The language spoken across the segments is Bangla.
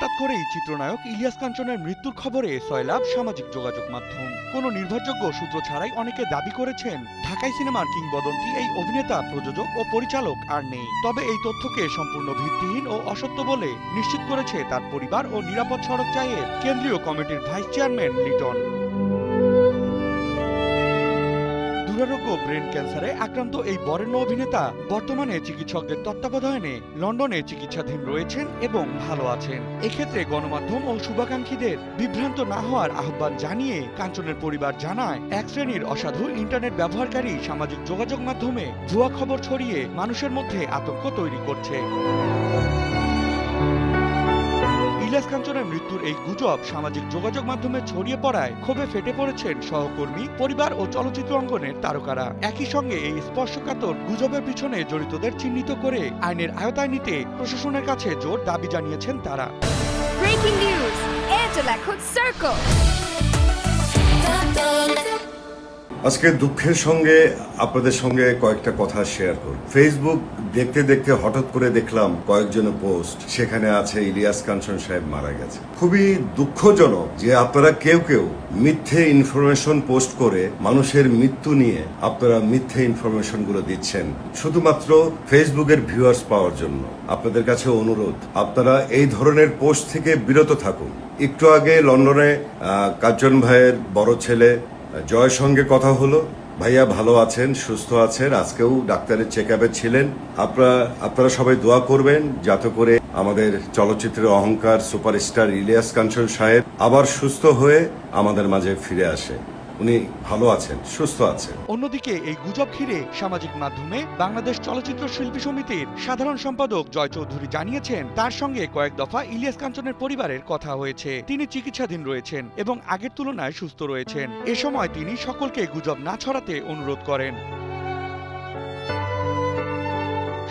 হঠাৎ করেই চিত্রনায়ক ইলিয়াস কাঞ্চনের মৃত্যুর খবরে সয়লাব সামাজিক যোগাযোগ মাধ্যম। কোনো নির্ভরযোগ্য সূত্র ছাড়াই অনেকে দাবি করেছেন ঢাকাই সিনেমার কিংবদন্তি এই অভিনেতা, প্রযোজক ও পরিচালক আর নেই। তবে এই তথ্যকে সম্পূর্ণ ভিত্তিহীন ও অসত্য বলে নিশ্চিত করেছে তার পরিবার ও নিরাপদ সড়ক চাইয়ের কেন্দ্রীয় কমিটির ভাইস চেয়ারম্যান লিটন। দুরারোগ্য ব্রেন ক্যান্সারে আক্রান্ত এই বরেণ্য অভিনেতা বর্তমানে চিকিৎসকদের তত্ত্বাবধানে লন্ডনে চিকিৎসাধীন রয়েছেন এবং ভালো আছেন। এক্ষেত্রে গণমাধ্যম ও শুভাকাঙ্ক্ষীদের বিভ্রান্ত না হওয়ার আহ্বান জানিয়ে কাঞ্চনের পরিবার জানায়, এক শ্রেণীর অসাধু ইন্টারনেট ব্যবহারকারী সামাজিক যোগাযোগ মাধ্যমে ভুয়া খবর ছড়িয়ে মানুষের মধ্যে আতঙ্ক তৈরি করছে। ইলিয়াস কাঞ্চনের মৃত্যুর এই গুজব সামাজিক যোগাযোগ মাধ্যমে ছড়িয়ে পড়ায় ক্ষোভে ফেটে পড়েছেন সহকর্মী, পরিবার ও চলচ্চিত্র অঙ্গনের তারকারা। একই সঙ্গে এই স্পর্শকাতর গুজবের পিছনে জড়িতদের চিহ্নিত করে আইনের আওতায় নিতে প্রশাসনের কাছে জোর দাবি জানিয়েছেন তারা। ব্রেকিং নিউজ, এয়ারটেল এখন সার্কেল। আজকে দুঃখের সঙ্গে আপনাদের সঙ্গে কয়েকটা কথা শেয়ার করব। ফেসবুক দেখতে দেখতে হঠাৎ করে দেখলাম কয়েকজনের পোস্ট, সেখানে আছে ইলিয়াস কাঞ্চন সাহেব মারা গেছে। খুবই দুঃখজনক যে আপনারা কেউ কেউ মিথ্যে ইনফরমেশন পোস্ট করে মানুষের মৃত্যু নিয়ে আপনারা মিথ্যে ইনফরমেশন গুলো দিচ্ছেন শুধুমাত্র ফেসবুকের ভিউয়ার্স পাওয়ার জন্য। আপনাদের কাছে অনুরোধ, আপনারা এই ধরনের পোস্ট থেকে বিরত থাকুন। একটু আগে লন্ডনে কাঞ্চন ভাইয়ের বড় ছেলে জয়ের সঙ্গে কথা হলো। ভাইয়া ভালো আছেন, সুস্থ আছেন, আজকেও ডাক্তারের চেকআপে ছিলেন। আপনারা সবাই দোয়া করবেন যাতে করে আমাদের চলচ্চিত্রের অহংকার সুপারস্টার ইলিয়াস কাঞ্চন সাহেব আবার সুস্থ হয়ে আমাদের মাঝে ফিরে আসে। উনি ভালো আছেন, সুস্থ আছেন। অন্যদিকে এই গুজব ঘিরে সামাজিক মাধ্যমে বাংলাদেশ চলচ্চিত্র শিল্পী সমিতির সাধারণ সম্পাদক জয় চৌধুরী জানিয়েছেন, তার সঙ্গে কয়েক দফা ইলিয়াস কাঞ্চনের পরিবারের কথা হয়েছে। তিনি চিকিৎসাধীন রয়েছেন এবং আগের তুলনায় সুস্থ রয়েছেন। এ সময় তিনি সকলকে গুজব না ছড়াতে অনুরোধ করেন।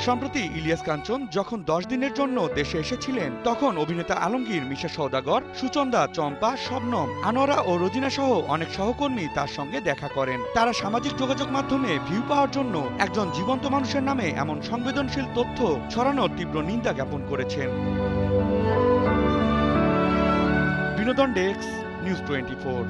সম্প্রতি ইলিয়াস কাঞ্চন যখন 10 দিনের জন্য দেশে এসেছিলেন, তখন অভিনেতা আলমগীর, মিশা সওদাগর, সুচন্দা, চম্পা, শবনম, আনোয়ারা ও রোজিনা সহ অনেক সহকর্মী তার সঙ্গে দেখা করেন। তারা সামাজিক যোগাযোগ মাধ্যমে ভিউ পাওয়ার জন্য একজন জীবন্ত মানুষের নামে এমন সংবেদনশীল তথ্য ছড়ানোর তীব্র নিন্দা জ্ঞাপন করেছেন। বিনোদন ডেস্ক, নিউজ 24।